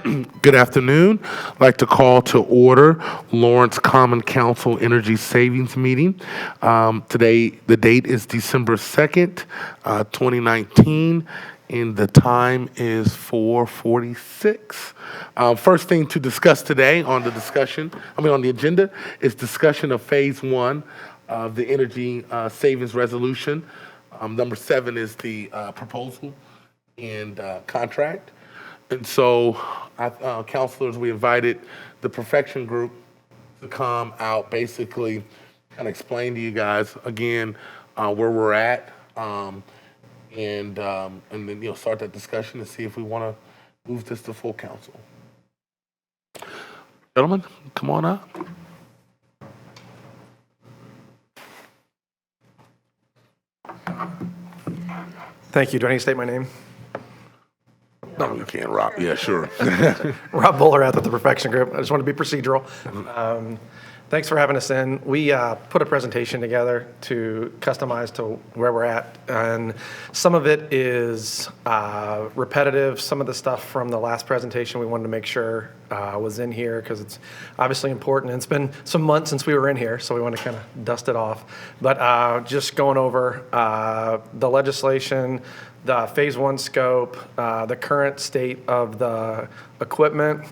Good afternoon. I'd like to call to order Lawrence Common Council Energy Savings Meeting. Today, the date is December 2nd, 2019, and the time is 4:46. First thing to discuss today on the agenda is discussion of Phase 1 of the Energy Savings Resolution. Number 7 is the proposal and contract. And so, counselors, we invited the Perfection Group to come out, basically, and explain to you guys again where we're at, and then start that discussion and see if we want to move this to full council. Gentlemen, come on up. Thank you. Do I need to state my name? No, you can't, Rob. Yeah, sure. Rob Bullerath with the Perfection Group. I just want to be procedural. Thanks for having us in. We put a presentation together to customize to where we're at, and some of it is repetitive. Some of the stuff from the last presentation we wanted to make sure was in here because it's obviously important. And it's been some months since we were in here, so we want to kind of dust it off. But just going over the legislation, the Phase 1 scope, the current state of the equipment,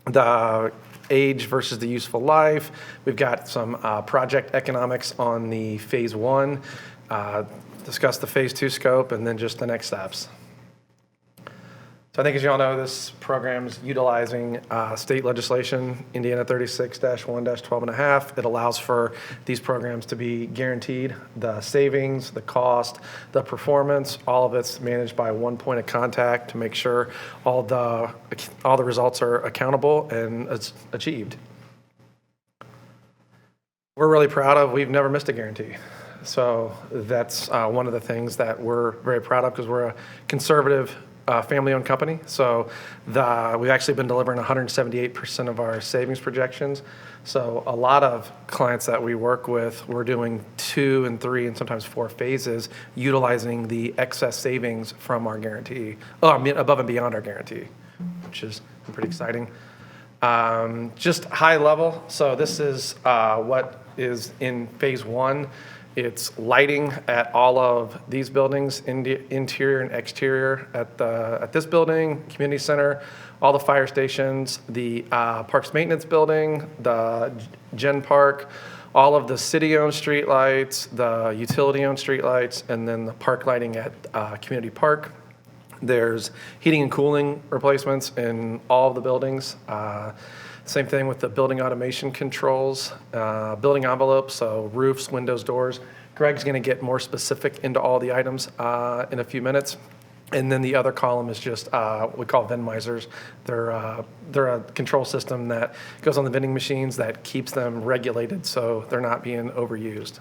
the age versus the useful life. We've got some project economics on the Phase 1, discuss the Phase 2 scope, and then just the next steps. So I think, as you all know, this program is utilizing state legislation, Indiana 36-1-12.5. It allows for these programs to be guaranteed. The savings, the cost, the performance, all of it's managed by one point of contact to make sure all the results are accountable and it's achieved. We're really proud of, we've never missed a guarantee. So that's one of the things that we're very proud of because we're a conservative family-owned company. So we've actually been delivering 178% of our savings projections. So a lot of clients that we work with, we're doing 2 and 3 and sometimes 4 phases utilizing the excess savings from our guarantee, above and beyond our guarantee, which is pretty exciting. Just high level. So this is what is in Phase 1. It's lighting at all of these buildings, interior and exterior at this building, community center, all the fire stations, the parks maintenance building, the Gen Park, all of the city-owned streetlights, the utility-owned streetlights, and then the park lighting at Community Park. There's heating and cooling replacements in all of the buildings. Same thing with the building automation controls, building envelopes, so roofs, windows, doors. Greg's going to get more specific into all the items in a few minutes. And then the other column is just what we call Venmisers. They're a control system that goes on the vending machines that keeps them regulated so they're not being overused.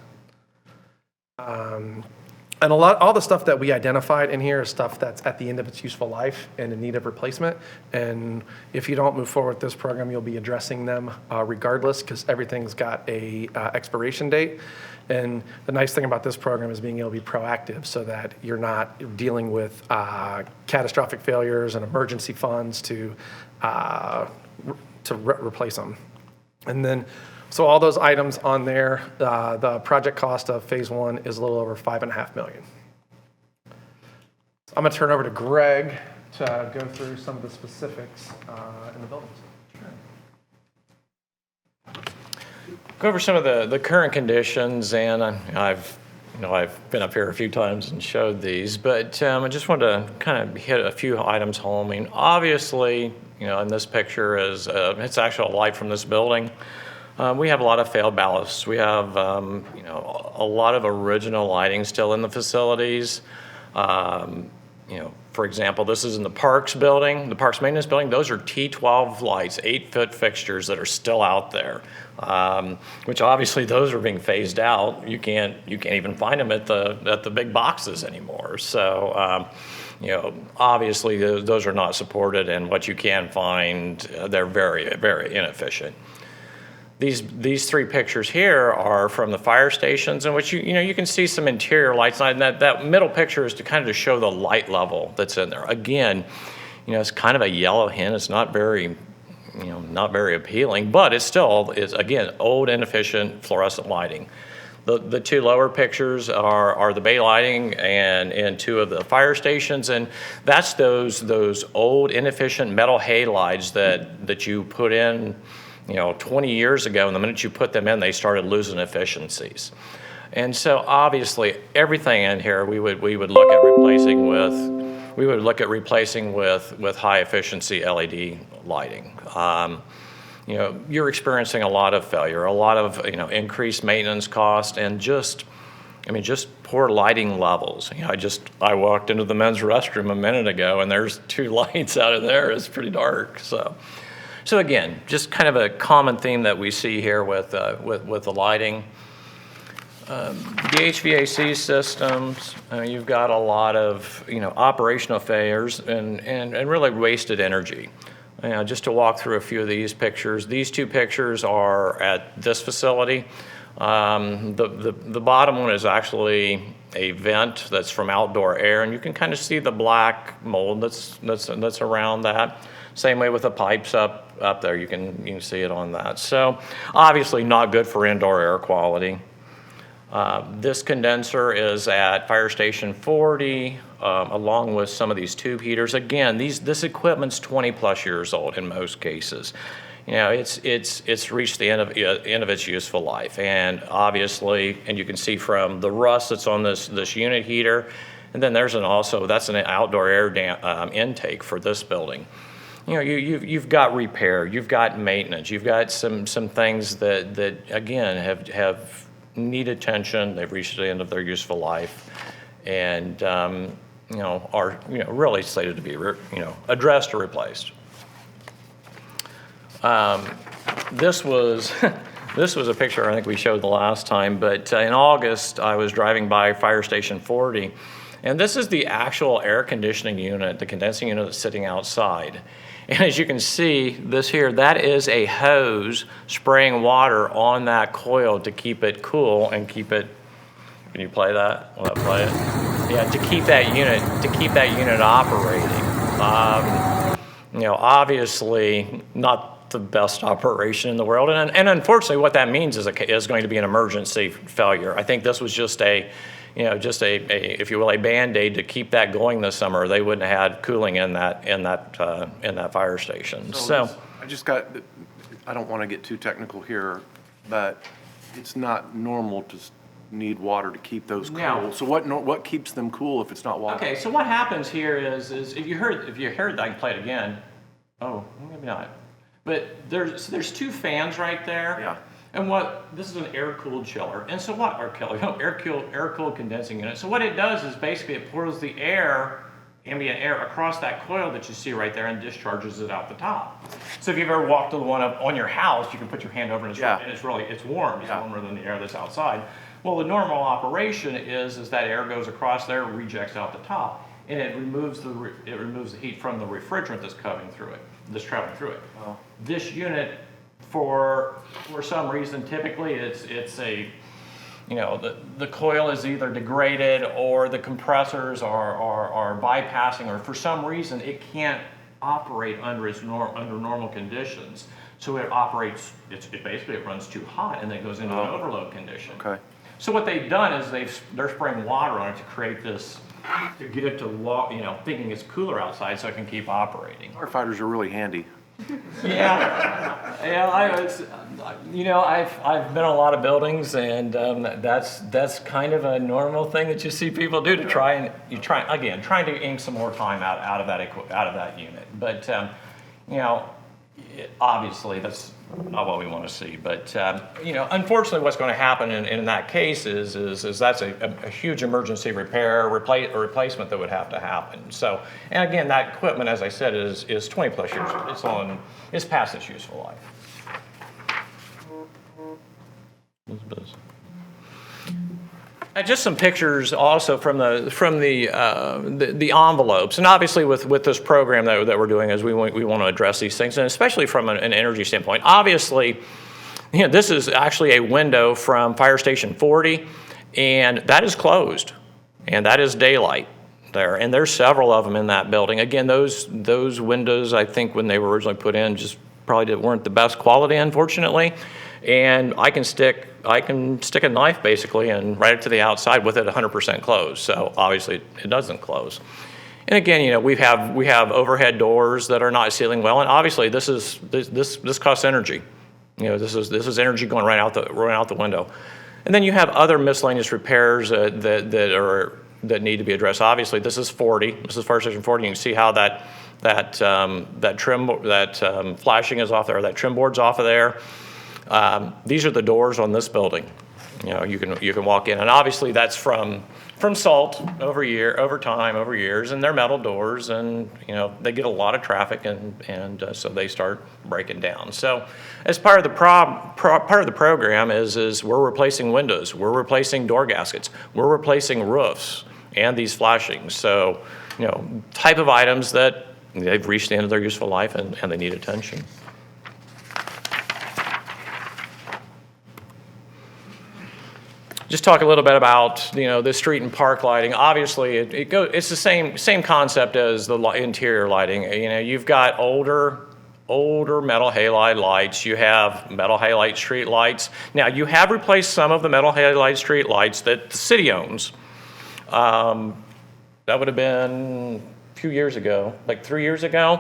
And all the stuff that we identified in here is stuff that's at the end of its useful life and in need of replacement. And if you don't move forward with this program, you'll be addressing them regardless because everything's got a expiration date. And the nice thing about this program is being able to be proactive so that you're not dealing with catastrophic failures and emergency funds to replace them. And then so all those items on there, the project cost of Phase 1 is a little over $5.5 million. I'm going to turn over to Greg to go through some of the specifics in the buildings. Go over some of the current conditions, and I've been up here a few times and showed these, but I just wanted to kind of hit a few items home. I mean, obviously, in this picture is it's actually a light from this building. We have a lot of failed ballasts. We have, a lot of original lighting still in the facilities. For example, this is in the Parks building, the Parks maintenance building. Those are T12 lights, 8-foot fixtures that are still out there, which obviously those are being phased out. You can't even find them at the big boxes anymore. So, obviously those are not supported, and what you can find, they're very, very inefficient. These 3 pictures here are from the fire stations, in which you can see some interior lights, and that middle picture is to kind of show the light level that's in there. Again, it's kind of a yellow hint. It's not very, not very appealing, but it still is, again, old, inefficient fluorescent lighting. The two lower pictures are the bay lighting and two of the fire stations, and that's those old, inefficient metal halides that you put in, 20 years ago, and the minute you put them in, they started losing efficiencies. And so obviously everything in here we would look at replacing with high efficiency LED lighting. You're experiencing a lot of failure, a lot of increased maintenance cost, and just poor lighting levels. I walked into the men's restroom a minute ago, and there's 2 lights out of there. It's pretty dark. So again, just kind of a common theme that we see here with the lighting. The HVAC systems, you've got a lot of operational failures and really wasted energy. Just to walk through a few of these pictures. These 2 pictures are at this facility. The bottom one is actually a vent that's from outdoor air, and you can kind of see the black mold that's around that. Same way with the pipes up there. You can see it on that. So obviously not good for indoor air quality. This condenser is at Fire Station 40, along with some of these tube heaters. Again, this equipment's 20 plus years old in most cases. It's reached the end of its useful life, and obviously, and you can see from the rust that's on this unit heater, and then that's an outdoor air intake for this building. You've got repair, you've got maintenance, you've got some things that again have need attention. They've reached the end of their useful life, and are really slated to be addressed or replaced. This was a picture I think we showed the last time, but in August I was driving by Fire Station 40, and this is the actual air conditioning unit, the condensing unit that's sitting outside. And as you can see, that is a hose spraying water on that coil to keep it cool and keep it, can you play that? Will that play it? Yeah, to keep that unit operating. Obviously not the best operation in the world. And unfortunately what that means is going to be an emergency failure. I think this was just a if you will, a Band-Aid to keep that going this summer. They wouldn't have had cooling in that fire station. I don't want to get too technical here, but it's not normal to need water to keep those cool. No. So what keeps them cool if it's not water? Okay, so what happens here is if you heard that, I can play it again. Oh, maybe not. But there's 2 fans right there. Yeah. And this is an air-cooled chiller. And so air-cooled condensing unit. So what it does is basically it pours the ambient air across that coil that you see right there and discharges it out the top. So if you've ever walked to the one up on your house, you can put your hand over and it's warm. It's warmer than the air that's outside. Well, the normal operation is that air goes across there, rejects out the top, and it removes the heat from the refrigerant that's traveling through it. Oh. This unit, for some reason, typically it's a, the coil is either degraded or the compressors are bypassing, or for some reason it can't operate under normal conditions. So it runs too hot and then goes into an overload condition. Okay. So what they've done is they're spraying water on it to create this, to get it to walk, thinking it's cooler outside so it can keep operating. Firefighters are really handy. I've been in a lot of buildings, and that's kind of a normal thing that you see people do to trying to ink some more time out of that unit. But obviously that's not what we want to see. But unfortunately, what's going to happen in that case is that's a huge emergency repair, replacement that would have to happen. So, and again, that equipment, as I said, is 20 plus years. It's past its useful life. And just some pictures also from the envelopes, and obviously with this program that we're doing, is we want to address these things, and especially from an energy standpoint. Obviously, this is actually a window from Fire Station 40, and that is closed, and that is daylight. there, and there's several of them in that building. Again, those windows, I think when they were originally put in, just probably weren't the best quality, unfortunately. And I can stick a knife basically and right up to the outside with it 100% closed. So obviously it doesn't close. And again, you know, we have overhead doors that are not sealing well, and obviously this costs energy. You know, this is energy going right out the window. And then you have other miscellaneous repairs that need to be addressed. Obviously, this is 40. This is fire station 40. You can see how that flashing is off there, that trim board's off of there. These are the doors on this building. You know, you can walk in, and obviously that's from salt over years, and they're metal doors, and you know they get a lot of traffic, and so they start breaking down. So, as part of the part of the program is we're replacing windows, we're replacing door gaskets, we're replacing roofs, and these flashings. So, you know, type of items that they've reached the end of their useful life and they need attention. Just talk a little bit about, you know, the street and park lighting. Obviously, it's the same concept as the interior lighting. You know, you've got older metal halide lights. You have metal halide street lights. Now, you have replaced some of the metal halide street lights that the city owns. That would have been a few years ago, like 3 years ago.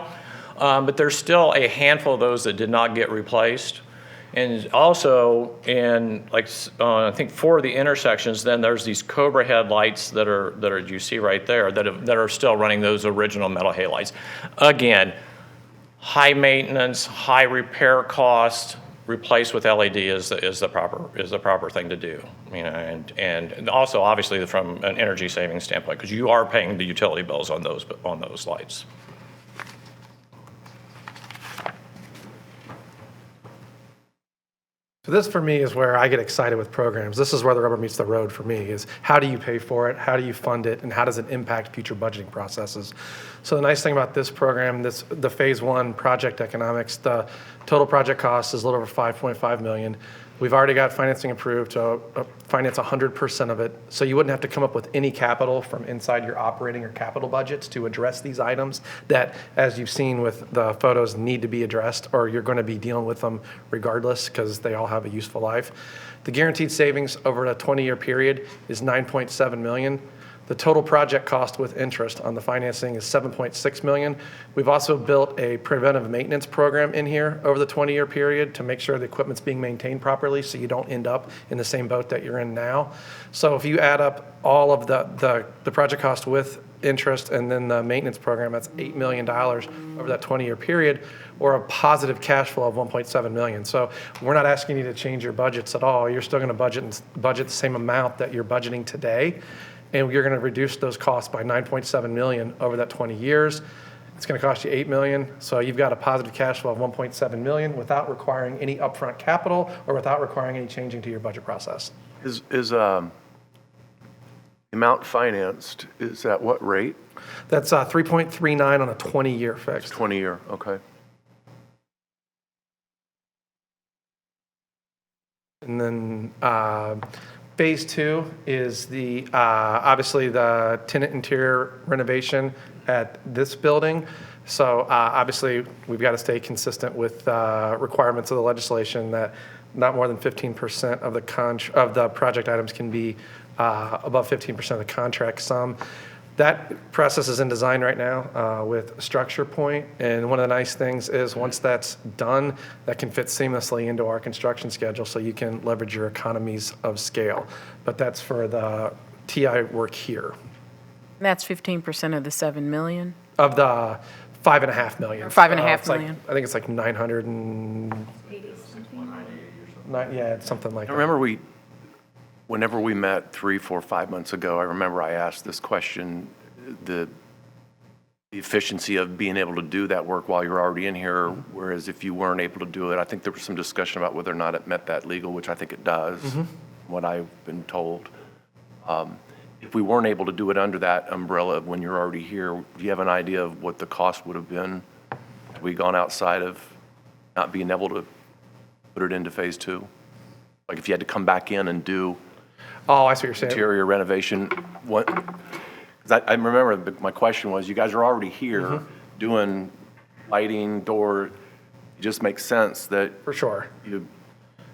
But there's still a handful of those that did not get replaced. And also, in I think 4 of the intersections, then there's these Cobra headlights that are you see right there that are still running those original metal halides. Again, high maintenance, high repair cost. Replace with LED is the proper thing to do. You know, and also obviously from an energy saving standpoint, because you are paying the utility bills on those lights. So this, for me, is where I get excited with programs. This is where the rubber meets the road for me, is how do you pay for it, how do you fund it, and how does it impact future budgeting processes? So the nice thing about this program, the phase 1 project economics, the total project cost is a little over $5.5 million. We've already got financing approved to finance 100% of it. So you wouldn't have to come up with any capital from inside your operating or capital budgets to address these items that, as you've seen with the photos, need to be addressed, or you're going to be dealing with them regardless because they all have a useful life. The guaranteed savings over a 20-year period is $9.7 million. The total project cost with interest on the financing is $7.6 million. We've also built a preventive maintenance program in here over the 20-year period to make sure the equipment's being maintained properly so you don't end up in the same boat that you're in now. So if you add up all of the project cost with interest and then the maintenance program, that's $8 million over that 20-year period, or a positive cash flow of $1.7 million. So we're not asking you to change your budgets at all. You're still going to budget the same amount that you're budgeting today. And you're going to reduce those costs by $9.7 million over that 20 years. It's going to cost you $8 million. So you've got a positive cash flow of $1.7 million without requiring any upfront capital or without requiring any changing to your budget process. Is the amount financed, is at what rate? That's 3.39 on a 20-year fixed. 20-year, okay. And then phase 2 is the obviously the tenant interior renovation at this building. So obviously we've got to stay consistent with requirements of the legislation that not more than 15% of the project items can be above 15% of the contract sum. That process is in design right now with Structure Point, and one of the nice things is once that's done, that can fit seamlessly into our construction schedule so you can leverage your economies of scale. But that's for the TI work here. That's 15% of the 7 million? Of the $5.5 million. $5.5 It's like, million. I think it's like 980 yeah, it's something like I that. remember whenever we met 3, 4, 5 months ago, I remember I asked this question, the efficiency of being able to do that work while you're already in here, whereas if you weren't able to do it, I think there was some discussion about whether or not it met that legal, which I think it does, what I've been told. If we weren't able to do it under that umbrella of when you're already here, do you have an idea of what the cost would have been? Had we gone outside of not being able to put it into phase 2? Like if you had to come back in and do Oh, I see what you're saying. interior renovation, I remember my question was, you guys are already here Mm-hmm. doing lighting, door. It just makes sense that For sure. you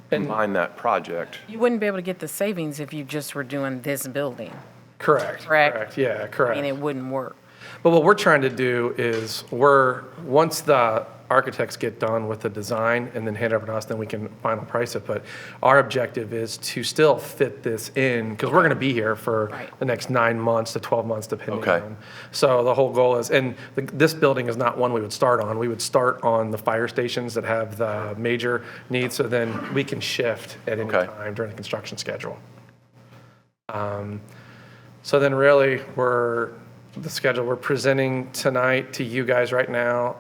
combine that project. You wouldn't be able to get the savings if you just were doing this building. Correct. Correct. Yeah, I correct. mean, it wouldn't work. But what we're trying to do is once the architects get done with the design and then hand it over to us, then we can final price it. But our objective is to still fit this in, because we're going to be here for Right. the next 9 months to 12 months, depending Okay. on. So the whole goal is, and this building is not one we would start on. We would start on the fire stations that have the major needs, so then we can shift at any Okay. time during the construction schedule. So then really, we're presenting tonight to you guys right now,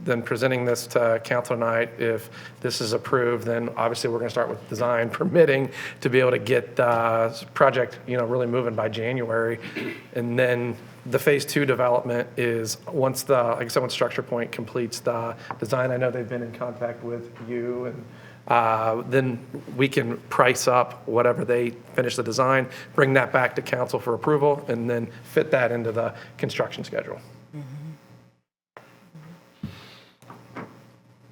then presenting this to council tonight. If this is approved, then obviously we're gonna start with design permitting to be able to get the project, really moving by January. And then the phase 2 development is once like I said, once Structure Point completes the design, I know they've been in contact with you, and then we can price up whatever they finish the design, bring that back to council for approval, and then fit that into the construction schedule.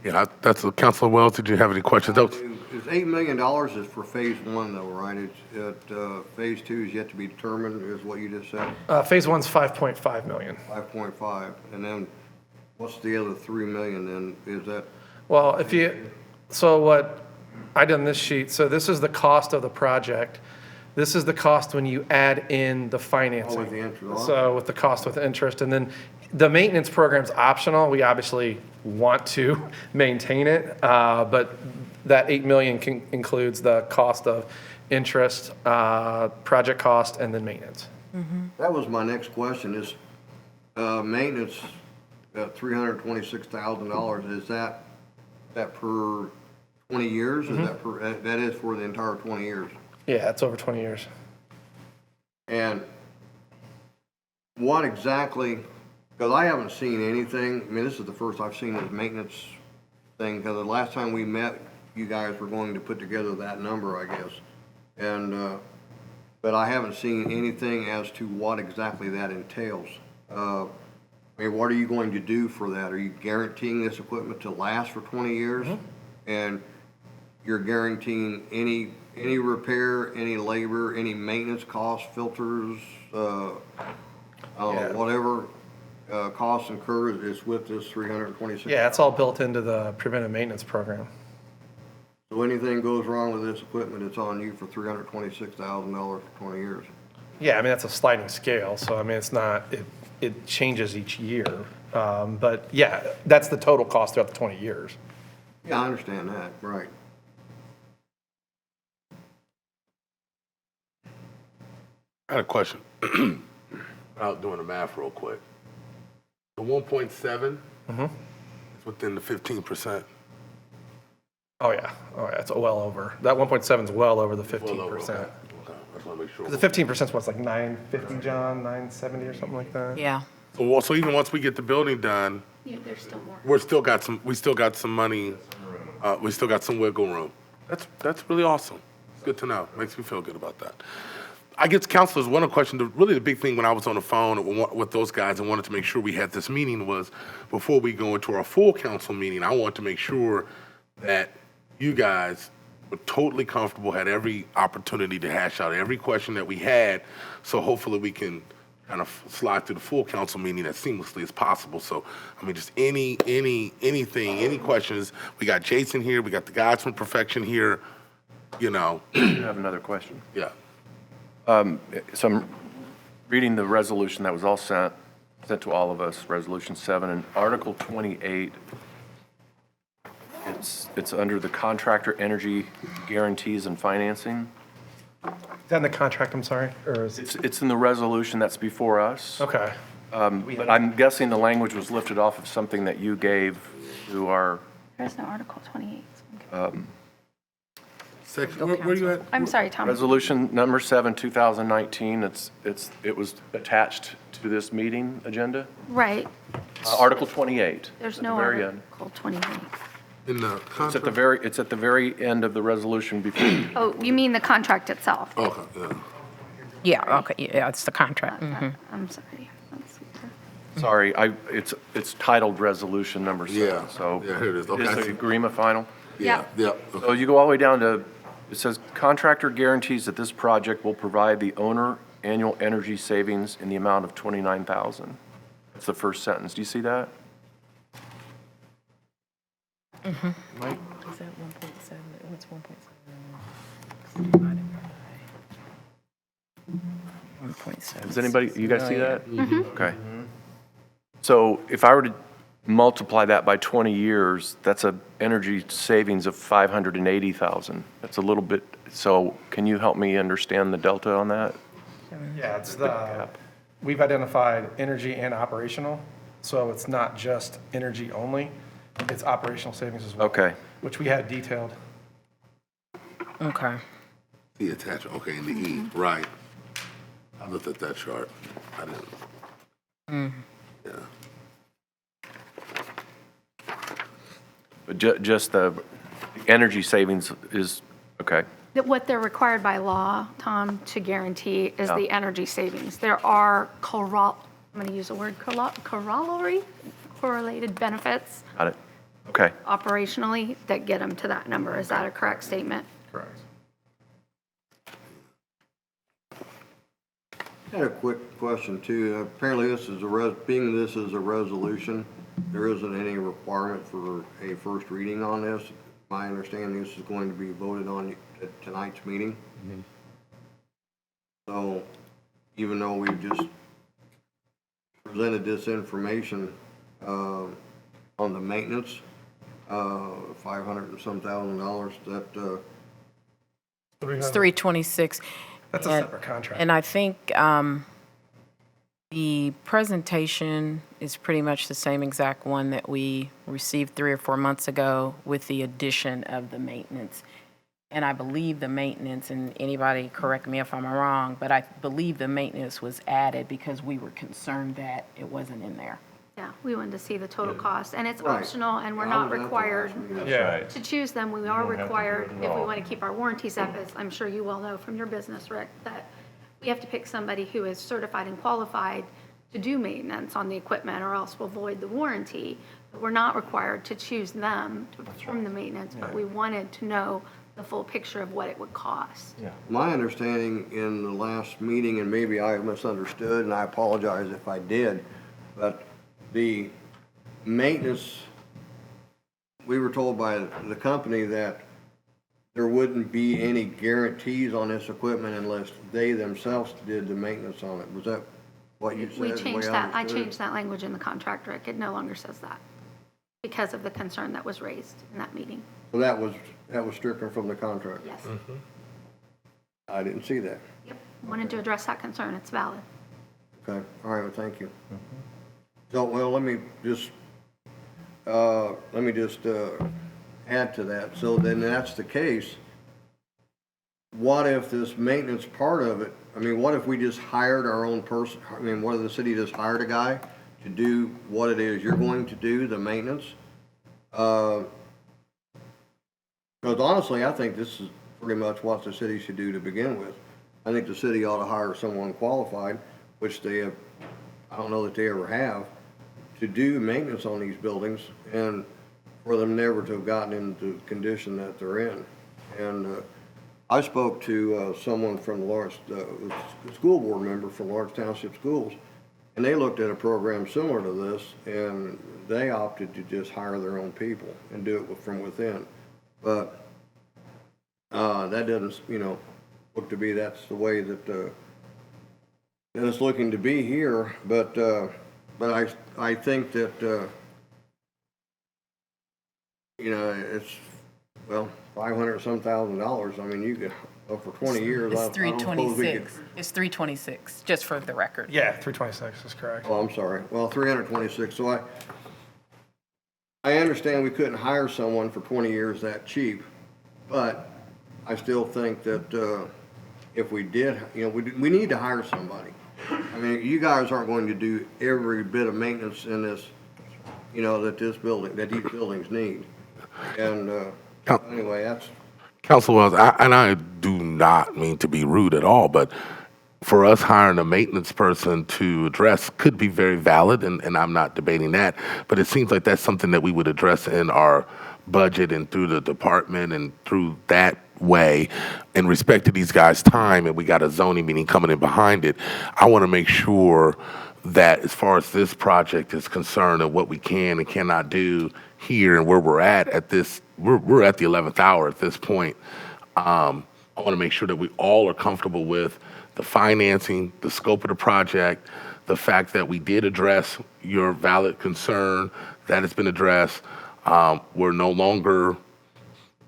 Yeah, that's Councilor Wells. Did you have any questions? That was- Is $8 million is for phase 1 though, right? Phase 2 is yet to be determined, is what you just said, Phase 1's 5.5 million. 5.5. And then what's the other 3 million then? Is that, Well, so what I did on this sheet, so this is the cost of the project. This is the cost when you add in the financing. Oh, with the interest. So with the cost with interest, and then the maintenance program's optional. We obviously want to maintain it, but that 8 million includes the cost of interest, project cost, and then maintenance. that was my next question, is maintenance at $326,000, is that per 20 years? Is that is for the entire 20 years? Yeah, it's over 20 years. And what exactly, because I haven't seen anything, I mean, this is the first I've seen this maintenance thing, because the last time we met, you guys were going to put together that number, I guess. And, but I haven't seen anything as to what exactly that entails. I mean, what are you going to do for that? Are you guaranteeing this equipment to last for 20 years? And you're guaranteeing any repair, any labor, any maintenance costs, filters, Yeah. whatever costs incurred is with this 326? Yeah, it's all built into the preventive maintenance program. So anything goes wrong with this equipment, it's on you for $326,000 for 20 years? Yeah, I mean, that's a sliding scale, so I mean, it's not, it changes each year. But yeah, that's the total cost throughout the 20 years. Yeah, I understand that, right. I had a question. Without doing the math real quick. The 1.7 is within the 15%. Oh, yeah, it's well over. That 1.7 is well over the 15%. Well over, okay. Okay, I just want to make sure. The 15% is what's like 950, John, 970 or something like that? Yeah. So even once we get the building done, Yeah, there's still more. we still got some money, we still got some wiggle room. That's really awesome. Good to know. Makes me feel good about that. I guess, councilors, one of the questions, really the big thing when I was on the phone with those guys and wanted to make sure we had this meeting was, before we go into our full council meeting, I want to make sure that you guys were totally comfortable, had every opportunity to hash out every question that we had, so hopefully we can kind of slide through the full council meeting as seamlessly as possible. So, I mean, just anything, any questions. We got Jason here, we got the guys from Perfection here, I have another question. yeah. So I'm reading the resolution that was all sent to all of us, Resolution 7, and Article 28. It's under the contractor energy guarantees and financing. Is that in the contract, I'm sorry, or is it? It's in the resolution that's before us. Okay. But I'm guessing the language was lifted off of something that you gave to our, There's no Article 28. Section, where you at? I'm sorry, Tom. Resolution number 7, 2019. It was attached to this meeting agenda. Right, Article 28. there's at no the very end. Article 28. In the It's at contract? the very end of the resolution before. Oh, you mean the contract itself? Okay, yeah. Yeah, okay, yeah, it's the contract. Mhm. I'm sorry. Let's see here. Sorry, it's titled Resolution Number 7. Yeah. So Yeah, here it is. Okay, I Is see. the agreement final? Yeah, yeah. So you go all the way down to, it says contractor guarantees that this project will provide the owner annual energy savings in the amount of 29,000. That's the first sentence. Do you see that? Is that 1.7? What's 1.7? Divided by 1.7. Does anybody, you guys see that? Okay. So if I were to multiply that by 20 years, that's a energy savings of 580,000. That's a little bit, so can you help me understand the delta on that? Yeah, it's we've identified energy and operational, so it's not just energy only, it's operational savings as well. Okay. Which we had detailed. Okay. The attachment, okay, and the E, right. I looked at that chart. I didn't. Yeah. But just the energy savings is, okay. That what they're required by law, Tom, to guarantee is Yeah. the energy savings. There are I'm going to use the word corollary, correlated benefits Got it. Okay. operationally that get them to that number. Is that a correct statement? Correct. I had a quick question too. Apparently this is being this is a resolution, there isn't any requirement for a first reading on this. My understanding this is going to be voted on at tonight's meeting. So even though we've just presented this information, on the maintenance, $500 and some thousand, that, It's 326. That's a And- separate contract. And I think the presentation is pretty much the same exact one that we received 3 or 4 months ago with the addition of the maintenance. And I believe the maintenance, and anybody correct me if I'm wrong, but I believe the maintenance was added because we were concerned that it wasn't in there. Yeah, we wanted to see the total cost, and it's Right. optional, and we're I not was at the required last meeting. Yeah. to choose them. We are required, if we want to keep our warranties up, as I'm sure you well know from your business, Rick, that we have to pick somebody who is certified and qualified to do maintenance on the equipment, or else we'll void the warranty. But we're not required to choose them to perform the maintenance, but we wanted to know the full picture of what it would cost. my understanding in the last meeting, and maybe I misunderstood, and I apologize if I did, but the maintenance, we were told by the company that there wouldn't be any guarantees on this equipment unless they themselves did the maintenance on it. Was that what you said? We the way changed that, I understood it? changed that language in the contract, Rick. It no longer says that because of the concern that was raised in that meeting. So that was stricken from the contract? Yes. I didn't see that. Yep. Wanted to address that concern. It's valid. Okay, all right, well, thank you. So, well, let me just add to that. So then that's the case. What if this maintenance part of it, I mean, what if we just hired our own person? I mean, what if the city just hired a guy to do what it is you're going to do, the maintenance? Because honestly, I think this is pretty much what the city should do to begin with. I think the city ought to hire someone qualified, which they have, I don't know that they ever have, to do maintenance on these buildings, and for them never to have gotten into the condition that they're in. And I spoke to someone from Lawrence, a school board member from Lawrence Township Schools, and they looked at a program similar to this, and they opted to just hire their own people and do it from within. But that doesn't, look to be that's the way that that it's looking to be here. But I think that it's $500 some thousand. I mean, you could for 20 years. It's I don't suppose we could. 326. It's 326, just for the record. Yeah, 326 is correct. Oh, I'm sorry. Well, 326. So I understand we couldn't hire someone for 20 years that cheap, but I still think that if we did, we need to hire somebody. I mean, you guys aren't going to do every bit of maintenance in this, that these buildings need. And anyway, that's. Council Wells, I do not mean to be rude at all, but for us hiring a maintenance person to address could be very valid, and I'm not debating that, but it seems like that's something that we would address in our budget and through the department and through that way in respect to these guys' time, and we got a zoning meeting coming in behind it. I want to make sure that as far as this project is concerned and what we can and cannot do here and where we're at this, we're at the 11th hour at this point. I want to make sure that we all are comfortable with the financing, the scope of the project, the fact that we did address your valid concern, that has been addressed. We're no longer,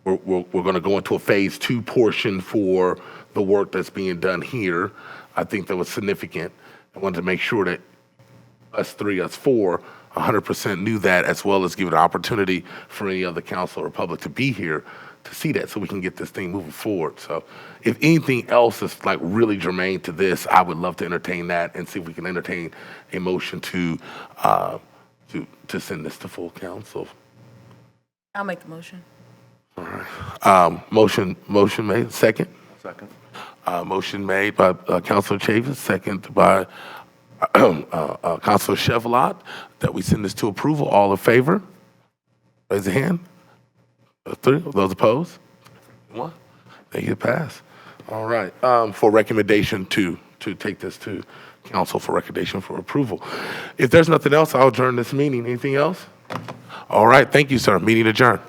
we're going to go into a phase 2 portion for the work that's being done here. I think that was significant. I wanted to make sure that us 4, 100% knew that, as well as give an opportunity for any other council or public to be here to see that so we can get this thing moving forward. So if anything else is like really germane to this, I would love to entertain that and see if we can entertain a motion to send this to full council. I'll make the motion. Motion made, second? Second. Motion made by Councilor Chavis, second by Councilor Chevallot, that we send this to approval. All in favor? Raise your hand. 3. Those opposed? 1. They get passed. All right. For recommendation to take this to council for recommendation for approval. If there's nothing else, I'll adjourn this meeting. Anything else? All right. Thank you, sir. Meeting adjourned.